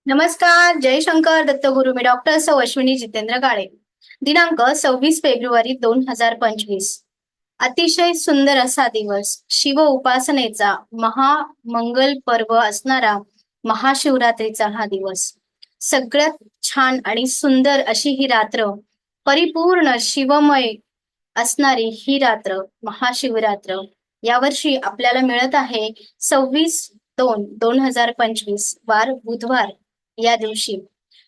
नमस्कार, जय शंकर दत्तगुरु. मी डॉक्टर सौ अश्विनी जितेंद्र काळे. दिनांक 26 फेब्रुवारी 2025. अतिशय सुंदर असा दिवस, शिव उपासनेचा महामंगल पर्व असणारा महाशिवरात्रीचा हा दिवस. सगळ्यात छान आणि सुंदर अशी ही रात्र, परिपूर्ण शिवमय असणारी ही रात्र महाशिवरात्र यावर्षी आपल्याला मिळत आहे 26/2/2025 वार बुधवार या दिवशी.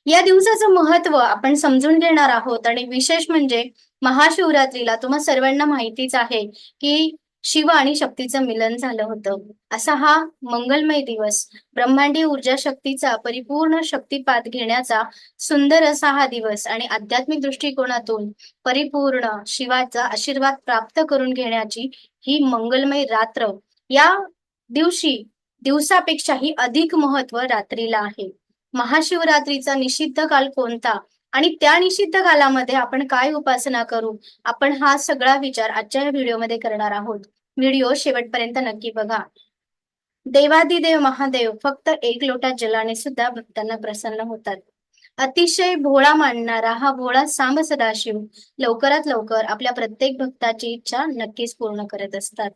या दिवसाचं महत्व आपण समजून घेणार आहोत आणि विशेष म्हणजे महाशिवरात्रीला तुम्हा सर्वांना माहितीच आहे की शिव आणि शक्तीचं मिलन झालं होतं. असा हा मंगलमय दिवस, ब्रह्मांडीय ऊर्जा शक्तीचा परिपूर्ण शक्तिपात घेण्याचा सुंदर असा हा दिवस आणि आध्यात्मिक दृष्टिकोनातून परिपूर्ण शिवाचा आशीर्वाद प्राप्त करून घेण्याची ही मंगलमय रात्र. या दिवशी दिवसापेक्षाही अधिक महत्व रात्रीला आहे. महाशिवरात्रीचा निषिद्ध काल कोणता आणि त्या निषिद्ध कालामध्ये आपण काय उपासना करू, आपण हा सगळा विचार आजच्या या व्हिडिओमध्ये करणार आहोत. व्हिडिओ शेवटपर्यंत नक्की बघा. देवादिदेव महादेव फक्त एक लोटा जलाने सुद्धा भक्तांना प्रसन्न होतात. अतिशय भोळा मानणारा हा भोळा सांब सदाशिव लवकरात लवकर आपल्या प्रत्येक भक्ताची इच्छा नक्कीच पूर्ण करत असतात.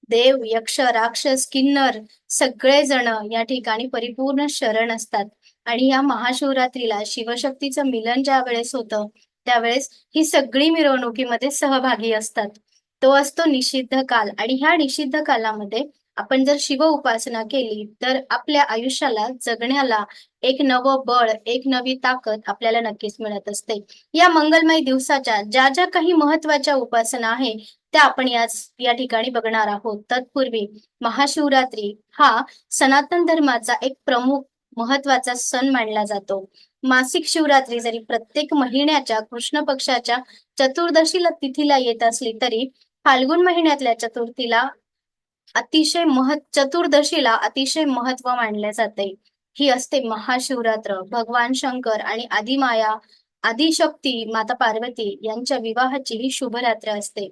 देव, यक्ष, राक्षस, किन्नर सगळेजण या ठिकाणी परिपूर्ण शरण असतात आणि या महाशिवरात्रीला शिवशक्तीचं मिलन ज्या वेळेस होतं त्यावेळेस ही सगळी मिरवणुकीमध्ये सहभागी असतात. तो असतो निषिद्ध काल आणि ह्या निषिद्ध कालामध्ये आपण जर शिव उपासना केली तर आपल्या आयुष्याला जगण्याला एक नवं बळ, एक नवी ताकद आपल्याला नक्कीच मिळत असते. या मंगलमय दिवसाच्या ज्या ज्या काही महत्वाच्या उपासना आहे त्या आपण या ठिकाणी बघणार आहोत. तत्पूर्वी महाशिवरात्री हा सनातन धर्माचा एक प्रमुख महत्वाचा सण मानला जातो. मासिक शिवरात्री जरी प्रत्येक महिन्याच्या कृष्ण पक्षाच्या चतुर्दशीला तिथीला येत असली तरी फाल्गुन महिन्यातल्या चतुर्दशीला अतिशय महत्व मानले जाते. ही असते महाशिवरात्र. भगवान शंकर आणि आदिमाया आदिशक्ती माता पार्वती यांच्या विवाहाची ही शुभरात्र असते.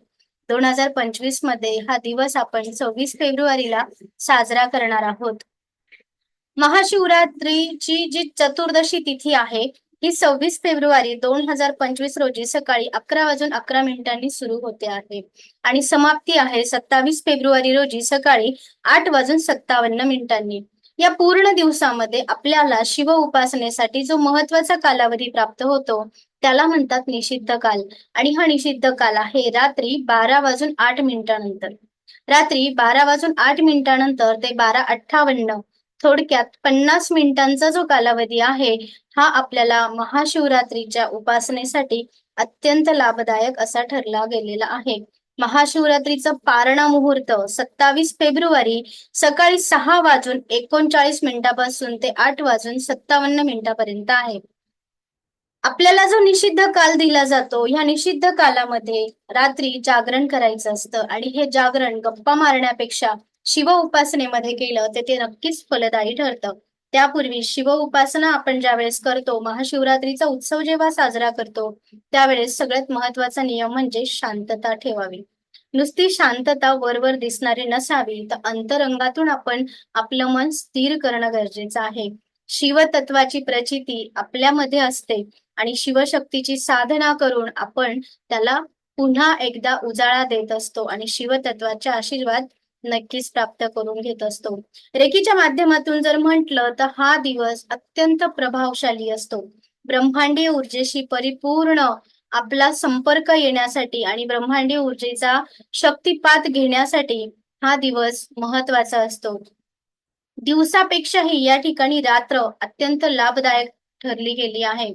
2025 मध्ये हा दिवस आपण 26 फेब्रुवारीला साजरा करणार आहोत. महाशिवरात्रीची जी चतुर्दशी तिथी आहे ही 26 फेब्रुवारी 2025 रोजी सकाळी 11:11 सुरू होते आहे आणि समाप्ती आहे 27 फेब्रुवारी रोजी सकाळी 8:57. या पूर्ण दिवसामध्ये आपल्याला शिव उपासनेसाठी जो महत्वाचा कालावधी प्राप्त होतो त्याला म्हणतात निषिद्ध काल आणि हा निषिद्ध काल आहे रात्री 12:08 रात्री 12:08 ते 12:58 थोडक्यात 50 मिनिटांचा जो कालावधी आहे हा आपल्याला महाशिवरात्रीच्या उपासनेसाठी अत्यंत लाभदायक असा ठरला गेलेला आहे. महाशिवरात्रीचा पारणा मुहूर्त 27 फेब्रुवारी सकाळी 6:39 ते 8:57 आहे. आपल्याला जो निषिद्ध काल दिला जातो ह्या निषिद्ध कालामध्ये रात्री जागरण करायचं असतं आणि हे जागरण गप्पा मारण्यापेक्षा शिव उपासनेमध्ये केलं तर ते नक्कीच फलदायी ठरतं. त्यापूर्वी शिव उपासना आपण ज्यावेळेस करतो, महाशिवरात्रीचा उत्सव जेव्हा साजरा करतो त्यावेळेस सगळ्यात महत्वाचा नियम म्हणजे शांतता ठेवावी. नुसती शांतता वरवर दिसणारी नसावी तर अंतरंगातून आपण आपलं मन स्थिर करणं गरजेचं आहे. शिवतत्वाची प्रचिती आपल्यामध्ये असते आणि शिवशक्तीची साधना करून आपण त्याला पुन्हा एकदा उजाळा देत असतो आणि शिवतत्वाचे आशीर्वाद नक्कीच प्राप्त करून घेत असतो. रेकीच्या माध्यमातून जर म्हटलं तर हा दिवस अत्यंत प्रभावशाली असतो. ब्रह्मांडीय ऊर्जेशी परिपूर्ण आपला संपर्क येण्यासाठी आणि ब्रह्मांडीय ऊर्जेचा शक्तिपात घेण्यासाठी हा दिवस महत्वाचा असतो. दिवसापेक्षाही या ठिकाणी रात्र अत्यंत लाभदायक ठरली गेली आहे.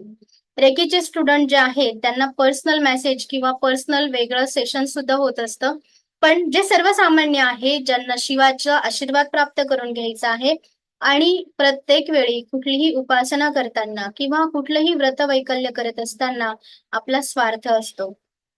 रेकीचे स्टुडंट जे आहेत त्यांना पर्सनल मेसेज किंवा पर्सनल वेगळं सेशन सुद्धा होत असतं. पण जे सर्वसामान्य आहे ज्यांना शिवाचा आशीर्वाद प्राप्त करून घ्यायचा आहे आणि प्रत्येक वेळी कुठलीही उपासना करताना किंवा कुठलंही व्रत वैकल्य करत असताना आपला स्वार्थ असतो.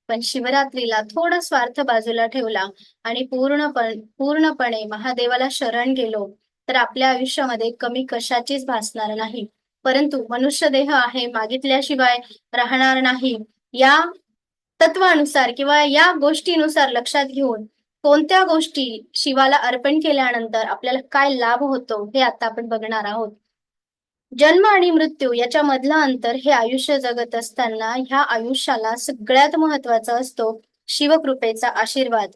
पण शिवरात्रीला थोडा स्वार्थ बाजूला ठेवला आणि पूर्णपणे महादेवाला शरण गेलो तर आपल्या आयुष्यामध्ये कमी कशाचीच भासणार नाही. परंतु मनुष्य देह आहे, मागितल्याशिवाय राहणार नाही. या तत्वानुसार किंवा या गोष्टीनुसार लक्षात घेऊन कोणत्या गोष्टी शिवाला अर्पण केल्यानंतर आपल्याला काय लाभ होतो हे आता आपण बघणार आहोत. जन्म आणि मृत्यू याच्या मधलं अंतर हे आयुष्य जगत असताना ह्या आयुष्याला सगळ्यात महत्वाचा असतो शिवकृपेचा आशीर्वाद.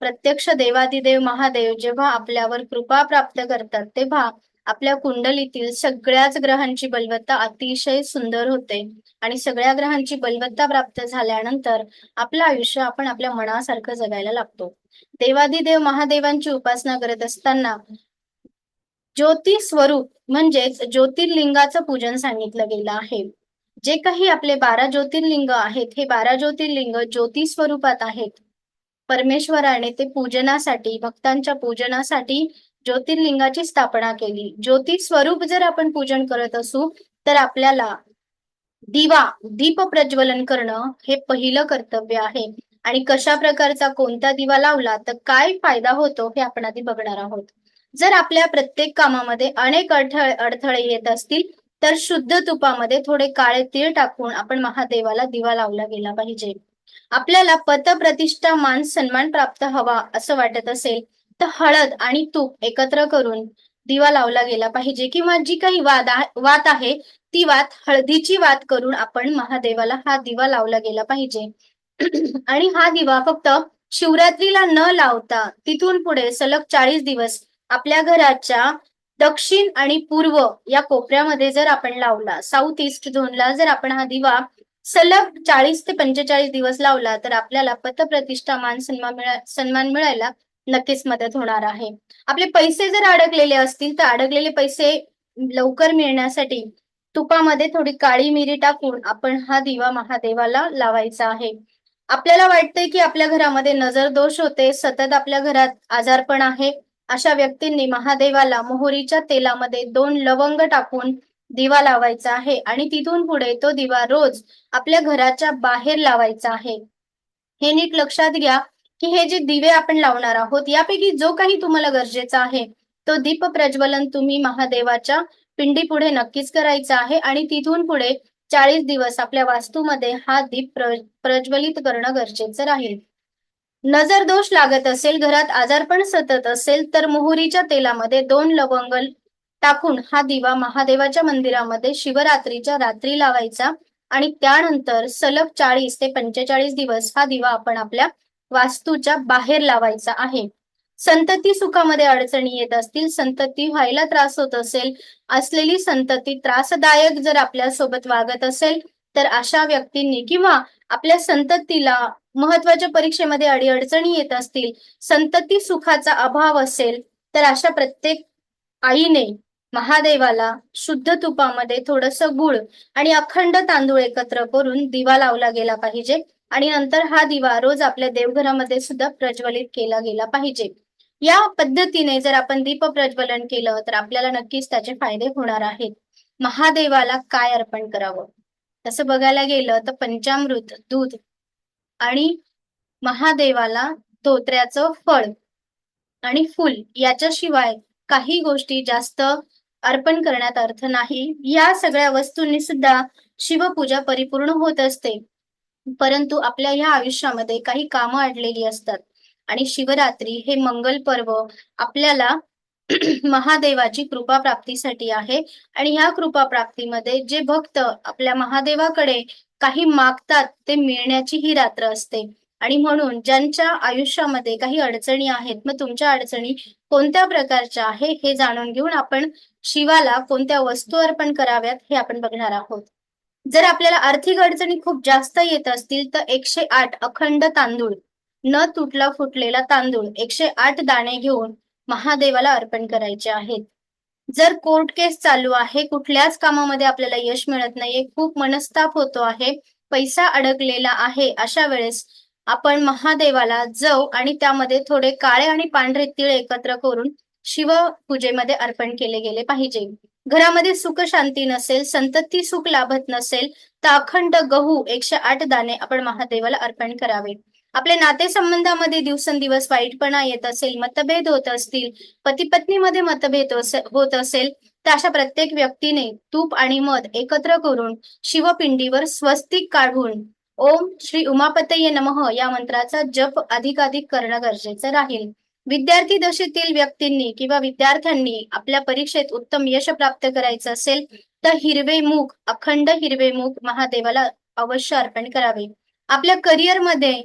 प्रत्यक्ष देवादिदेव महादेव जेव्हा आपल्यावर कृपा प्राप्त करतात तेव्हा आपल्या कुंडलीतील सगळ्याच ग्रहांची बलवत्ता अतिशय सुंदर होते आणि सगळ्या ग्रहांची बलवत्ता प्राप्त झाल्यानंतर आपलं आयुष्य आपण आपल्या मनासारखं जगायला लागतो. देवादिदेव महादेवांची उपासना करत असताना ज्योती स्वरूप म्हणजेच ज्योतिर्लिंगाचं पूजन सांगितलं गेलं आहे. जे काही आपले 12 ज्योतिर्लिंग आहेत हे 12 ज्योतिर्लिंग ज्योती स्वरूपात आहेत. परमेश्वराने ते पूजनासाठी भक्तांच्या पूजनासाठी ज्योतिर्लिंगाची स्थापना केली. ज्योती स्वरूप जर आपण पूजन करत असू तर आपल्याला दिवा दीप प्रज्वलन करणं हे पहिलं कर्तव्य आहे. आणि कशा प्रकारचा कोणता दिवा लावला तर काय फायदा होतो हे आपण आधी बघणार आहोत. जर आपल्या प्रत्येक कामामध्ये अनेक अडथळे येत असतील तर शुद्ध तुपामध्ये थोडे काळे तीळ टाकून आपण महादेवाला दिवा लावला गेला पाहिजे. आपल्याला पत प्रतिष्ठा मान सन्मान प्राप्त हवा असं वाटत असेल तर हळद आणि तूप एकत्र करून दिवा लावला गेला पाहिजे किंवा जी काही वात आहे ती वात हळदीची वात करून आपण महादेवाला हा दिवा लावला गेला पाहिजे. आणि हा दिवा फक्त शिवरात्रीला न लावता तिथून पुढे सलग 40 दिवस आपल्या घराच्या दक्षिण आणि पूर्व या कोपऱ्यामध्ये जर आपण लावला, साऊथ ईस्ट झोनला जर आपण हा दिवा सलग 40 ते 45 दिवस लावला तर आपल्याला पतप्रतिष्ठा मान सन्मान मिळायला नक्कीच मदत होणार आहे. आपले पैसे जर अडकलेले असतील तर अडकलेले पैसे लवकर मिळण्यासाठी तुपामध्ये थोडी काळी मिरी टाकून आपण हा दिवा महादेवाला लावायचा आहे. आपल्याला वाटतंय की आपल्या घरामध्ये नजर दोष होते, सतत आपल्या घरात आजारपण आहे, अशा व्यक्तींनी महादेवाला मोहरीच्या तेलामध्ये 2 लवंग टाकून दिवा लावायचा आहे आणि तिथून पुढे तो दिवा रोज आपल्या घराच्या बाहेर लावायचा आहे. हे नीट लक्षात घ्या की हे जे दिवे आपण लावणार आहोत यापैकी जो काही तुम्हाला गरजेचा आहे तो दीप प्रज्वलन तुम्ही महादेवाच्या पिंडी पुढे नक्कीच करायचा आहे आणि तिथून पुढे 40 दिवस आपल्या वास्तूमध्ये हा दीप प्रज्वलित करणं गरजेचं राहील. नजर दोष लागत असेल, घरात आजारपण सतत असेल तर मोहरीच्या तेलामध्ये 2 लवंग टाकून हा दिवा महादेवाच्या मंदिरामध्ये शिवरात्रीच्या रात्री लावायचा आणि त्यानंतर सलग 40 ते 45 दिवस हा दिवा आपण आपल्या वास्तूच्या बाहेर लावायचा आहे. संतती सुखामध्ये अडचणी येत असतील, संतती व्हायला त्रास होत असेल, असलेली संतती त्रासदायक जर आपल्यासोबत वागत असेल तर अशा व्यक्तींनी किंवा आपल्या संततीला महत्वाच्या परीक्षेमध्ये अडीअडचणी येत असतील, संतती सुखाचा अभाव असेल तर अशा प्रत्येक आईने महादेवाला शुद्ध तुपामध्ये थोडस गुळ आणि अखंड तांदूळ एकत्र करून दिवा लावला गेला पाहिजे आणि नंतर हा दिवा रोज आपल्या देवघरामध्ये सुद्धा प्रज्वलित केला गेला पाहिजे. या पद्धतीने जर आपण दीप प्रज्वलन केलं तर आपल्याला नक्कीच त्याचे फायदे होणार आहेत. महादेवाला काय अर्पण करावं तसं बघायला गेलं तर पंचामृत, दूध आणि महादेवाला धोत्र्याचं फळ आणि फुल याच्याशिवाय काही गोष्टी जास्त अर्पण करण्यात अर्थ नाही. या सगळ्या वस्तूंनी सुद्धा शिवपूजा परिपूर्ण होत असते. परंतु आपल्या ह्या आयुष्यामध्ये काही कामं अडलेली असतात आणि शिवरात्री हे मंगल पर्व आपल्याला महादेवाची कृपा प्राप्तीसाठी आहे आणि ह्या कृपा प्राप्तीमध्ये जे भक्त आपल्या महादेवाकडे काही मागतात ते मिळण्याची ही रात्र असते. आणि म्हणून ज्यांच्या आयुष्यामध्ये काही अडचणी आहेत, मग तुमच्या अडचणी कोणत्या प्रकारच्या आहे हे जाणून घेऊन आपण शिवाला कोणत्या वस्तू अर्पण कराव्यात हे आपण बघणार आहोत. जर आपल्याला आर्थिक अडचणी खूप जास्त येत असतील तर 108 अखंड तांदूळ, न तुटला फुटलेला तांदूळ 108 दाणे घेऊन महादेवाला अर्पण करायचे आहेत. जर कोर्ट केस चालू आहे, कुठल्याच कामामध्ये आपल्याला यश मिळत नाहीये, खूप मनस्ताप होतो आहे, पैसा अडकलेला आहे, अशा वेळेस आपण महादेवाला जव आणि त्यामध्ये थोडे काळे आणि पांढरे तीळ एकत्र करून शिवपूजेमध्ये अर्पण केले गेले पाहिजे. घरामध्ये सुख शांती नसेल, संतती सुख लाभत नसेल तर अखंड गहू 108 दाणे आपण महादेवाला अर्पण करावे. आपल्या नातेसंबंधामध्ये दिवसेंदिवस वाईटपणा येत असेल, मतभेद होत असतील, पती पत्नीमध्ये मतभेद होत असेल तर अशा प्रत्येक व्यक्तीने तूप आणि मध एकत्र करून शिवपिंडीवर स्वस्तिक काढून ओम श्री उमापतये नमः या मंत्राचा जप अधिकाधिक करणं गरजेचं राहील. विद्यार्थी दशेतील व्यक्तींनी किंवा विद्यार्थ्यांनी आपल्या परीक्षेत उत्तम यश प्राप्त करायचं असेल तर हिरवे मूग, अखंड हिरवे मूग महादेवाला अवश्य अर्पण करावे. आपल्या करिअरमध्ये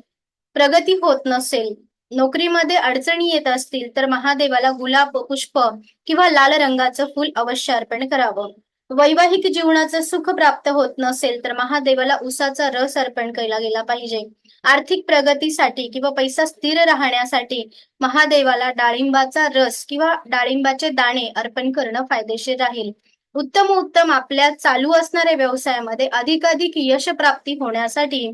प्रगती होत नसेल, नोकरीमध्ये अडचणी येत असतील तर महादेवाला गुलाब पुष्प किंवा लाल रंगाचं फूल अवश्य अर्पण करावं. वैवाहिक जीवनाचं सुख प्राप्त होत नसेल तर महादेवाला उसाचा रस अर्पण केला गेला पाहिजे. आर्थिक प्रगतीसाठी किंवा पैसा स्थिर राहण्यासाठी महादेवाला डाळिंबाचा रस किंवा डाळिंबाचे दाणे अर्पण करणं फायदेशीर राहील. उत्तम आपल्या चालू असणाऱ्या व्यवसायामध्ये अधिकाधिक यश प्राप्ती होण्यासाठी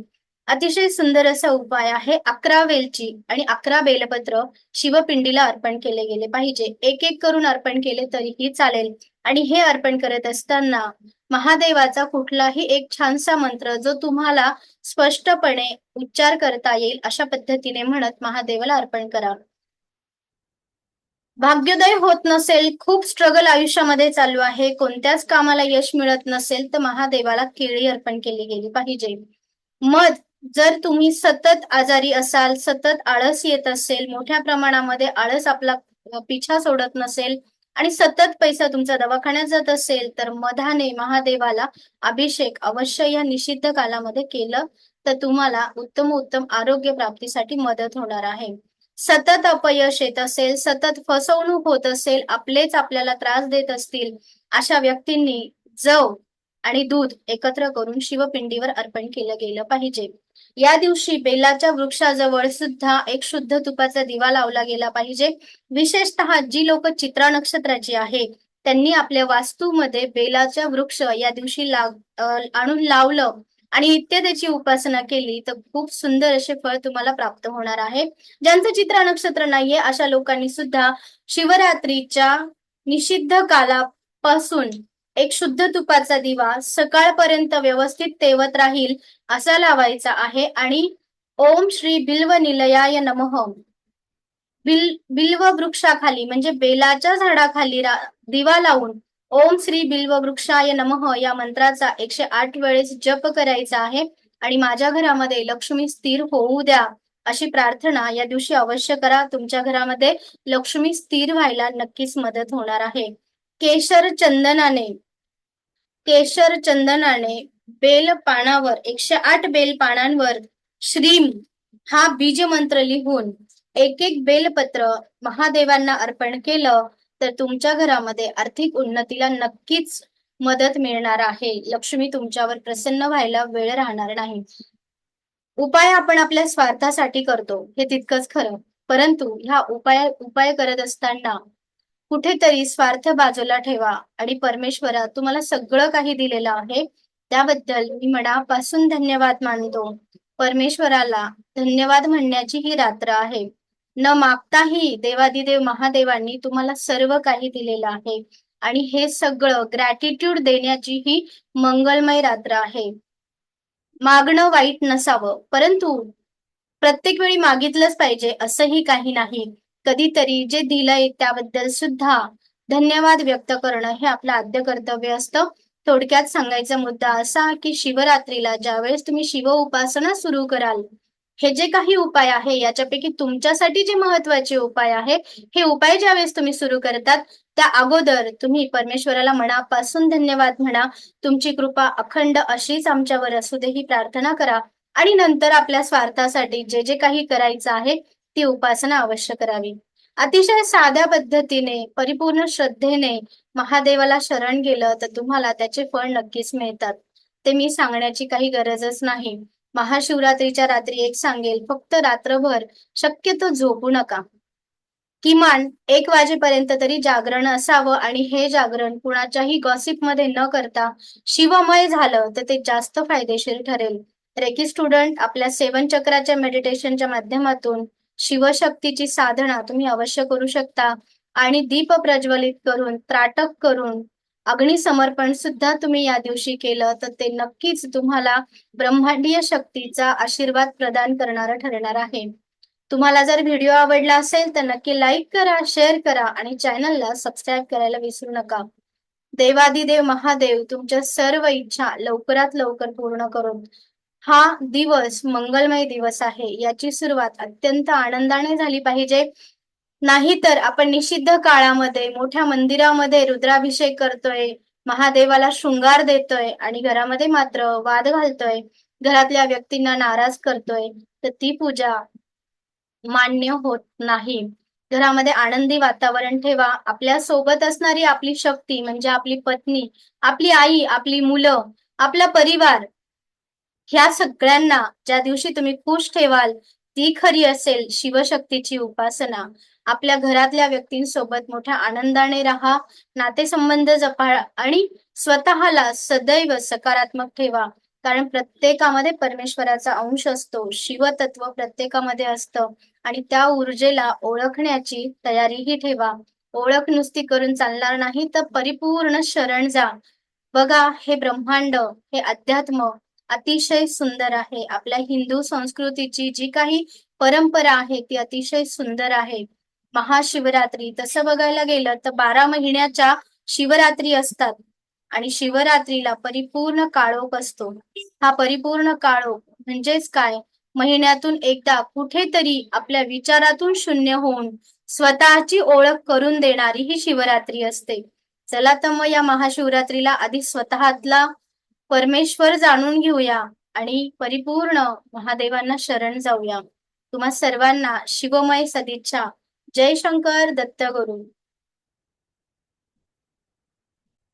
अतिशय सुंदर असा उपाय आहे 11 वेलची आणि 11 बेलपत्र शिवपिंडीला अर्पण केले गेले पाहिजे. एक एक करून अर्पण केले तरीही चालेल. आणि हे अर्पण करत असताना महादेवाचा कुठलाही एक छानसा मंत्र जो तुम्हाला स्पष्टपणे उच्चार करता येईल अशा पद्धतीने म्हणत महादेवाला अर्पण करा. भाग्योदय होत नसेल, खूप स्ट्रगल आयुष्यामध्ये चालू आहे, कोणत्याच कामाला यश मिळत नसेल तर महादेवाला केळी अर्पण केली गेली पाहिजे. मध, जर तुम्ही सतत आजारी असाल, सतत आळस येत असेल, मोठ्या प्रमाणामध्ये आळस आपला पिछा सोडत नसेल आणि सतत पैसा तुमचा दवाखान्यात जात असेल तर मधाने महादेवाला अभिषेक अवश्य या निषिद्ध कालामध्ये केलं तर तुम्हाला उत्तम आरोग्य प्राप्तीसाठी मदत होणार आहे. सतत अपयश येत असेल, सतत फसवणूक होत असेल, आपलेच आपल्याला त्रास देत असतील, अशा व्यक्तींनी जव आणि दूध एकत्र करून शिवपिंडीवर अर्पण केलं गेलं पाहिजे. या दिवशी बेलाच्या वृक्षाजवळ सुद्धा एक शुद्ध तुपाचा दिवा लावला गेला पाहिजे. विशेषतः जी लोक चित्रा नक्षत्राची आहे त्यांनी आपल्या वास्तूमध्ये बेलाच्या वृक्ष या दिवशी आणून लावलं आणि नित्य त्याची उपासना केली तर खूप सुंदर असे फळ तुम्हाला प्राप्त होणार आहे. ज्यांचं चित्रा नक्षत्र नाहीये अशा लोकांनी सुद्धा शिवरात्रीच्या निषिद्ध कालापासून एक शुद्ध तुपाचा दिवा सकाळपर्यंत व्यवस्थित तेवत राहील असा लावायचा आहे आणि ओम श्री बिल्व निलयाय नमः बिल्व वृक्षाखाली म्हणजे बेलाच्या झाडाखाली दिवा लावून ओम श्री बिल्व वृक्षाय नमः या मंत्राचा 108 वेळेस जप करायचा आहे आणि माझ्या घरामध्ये लक्ष्मी स्थिर होऊ द्या अशी प्रार्थना या दिवशी अवश्य करा. तुमच्या घरामध्ये लक्ष्मी स्थिर व्हायला नक्कीच मदत होणार आहे. केशर चंदनाने बेल पानावर 108 बेल पानांवर श्रीम हा बीज मंत्र लिहून एक एक बेलपत्र महादेवांना अर्पण केलं तर तुमच्या घरामध्ये आर्थिक उन्नतीला नक्कीच मदत मिळणार आहे. लक्ष्मी तुमच्यावर प्रसन्न व्हायला वेळ राहणार नाही. उपाय आपण आपल्या स्वार्थासाठी करतो हे तितकंच खरं, परंतु ह्या उपाय करत असताना कुठेतरी स्वार्थ बाजूला ठेवा आणि परमेश्वरा तुम्हाला सगळं काही दिलेलं आहे त्याबद्दल मी मनापासून धन्यवाद मानतो. परमेश्वराला धन्यवाद म्हणण्याची ही रात्र आहे. न मागताही देवादिदेव महादेवांनी तुम्हाला सर्व काही दिलेलं आहे आणि हे सगळं ग्रॅटिट्यूड देण्याची ही मंगलमय रात्र आहे. मागणं वाईट नसावं, परंतु प्रत्येक वेळी मागितलंच पाहिजे असंही काही नाही. कधीतरी जे दिलंय त्याबद्दल सुद्धा धन्यवाद व्यक्त करणं हे आपलं आद्य कर्तव्य असतं. थोडक्यात सांगायचा मुद्दा असा की शिवरात्रीला ज्यावेळेस तुम्ही शिव उपासना सुरू कराल, हे जे काही उपाय आहे याच्यापैकी तुमच्यासाठी जे महत्वाचे उपाय आहे हे उपाय ज्यावेळेस तुम्ही सुरू करतात त्या अगोदर तुम्ही परमेश्वराला मनापासून धन्यवाद म्हणा. तुमची कृपा अखंड अशीच आमच्यावर असू दे ही प्रार्थना करा आणि नंतर आपल्या स्वार्थासाठी जे जे काही करायचं आहे ती उपासना अवश्य करावी. अतिशय साध्या पद्धतीने परिपूर्ण श्रद्धेने महादेवाला शरण गेलं तर तुम्हाला त्याचे फळ नक्कीच मिळतात. ते मी सांगण्याची काही गरजच नाही. महाशिवरात्रीच्या रात्री एक सांगेल, फक्त रात्रभर शक्यतो झोपू नका. किमान 1 वाजेपर्यंत तरी जागरण असावं आणि हे जागरण कुणाच्याही गॉसिप मध्ये न करता शिवमय झालं तर ते जास्त फायदेशीर ठरेल. रेकी स्टुडंट आपल्या 7 चक्राच्या मेडिटेशनच्या माध्यमातून शिवशक्तीची साधना तुम्ही अवश्य करू शकता आणि दीप प्रज्वलित करून त्राटक करून अग्निसमर्पण सुद्धा तुम्ही या दिवशी केलं तर ते नक्कीच तुम्हाला ब्रह्मांडीय शक्तीचा आशीर्वाद प्रदान करणारा ठरणार आहे. तुम्हाला जर व्हिडिओ आवडला असेल तर नक्की लाईक करा, शेअर करा आणि चॅनलला सबस्क्राईब करायला विसरू नका. देवादिदेव महादेव तुमच्या सर्व इच्छा लवकरात लवकर पूर्ण करून हा दिवस मंगलमय दिवस आहे याची सुरुवात अत्यंत आनंदाने झाली पाहिजे. नाहीतर आपण निषिद्ध काळामध्ये मोठ्या मंदिरामध्ये रुद्राभिषेक करतोय, महादेवाला शृंगार देतोय आणि घरामध्ये मात्र वाद घालतोय, घरातल्या व्यक्तींना नाराज करतोय, तर ती पूजा मान्य होत नाही. घरामध्ये आनंदी वातावरण ठेवा. आपल्या सोबत असणारी आपली शक्ती म्हणजे आपली पत्नी, आपली आई, आपली मुलं, आपला परिवार ह्या सगळ्यांना ज्या दिवशी तुम्ही खुश ठेवाल, ती खरी असेल शिवशक्तीची उपासना. आपल्या घरातल्या व्यक्तींसोबत मोठ्या आनंदाने राहा, नातेसंबंध जपा आणि स्वतःला सदैव सकारात्मक ठेवा. कारण प्रत्येकामध्ये परमेश्वराचा अंश असतो. शिवतत्व प्रत्येकामध्ये असतं आणि त्या ऊर्जेला ओळखण्याची तयारीही ठेवा. ओळख नुसती करून चालणार नाही, तर परिपूर्ण शरण जा. बघा, हे ब्रह्मांड, हे अध्यात्म अतिशय सुंदर आहे. आपल्या हिंदू संस्कृतीची जी काही परंपरा आहे ती अतिशय सुंदर आहे. महाशिवरात्री तसं बघायला गेलं तर 12 महिन्याच्या शिवरात्री असतात आणि शिवरात्रीला परिपूर्ण काळोख असतो. हा परिपूर्ण काळोख म्हणजेच काय? महिन्यातून एकदा कुठेतरी आपल्या विचारातून शून्य होऊन स्वतःची ओळख करून देणारी ही शिवरात्री असते. चला तर मग या महाशिवरात्रीला आधी स्वतःतला परमेश्वर जाणून घेऊया आणि परिपूर्ण महादेवांना शरण जाऊया. तुम्हा सर्वांना शिवमय सदिच्छा. जय शंकर दत्त गुरु.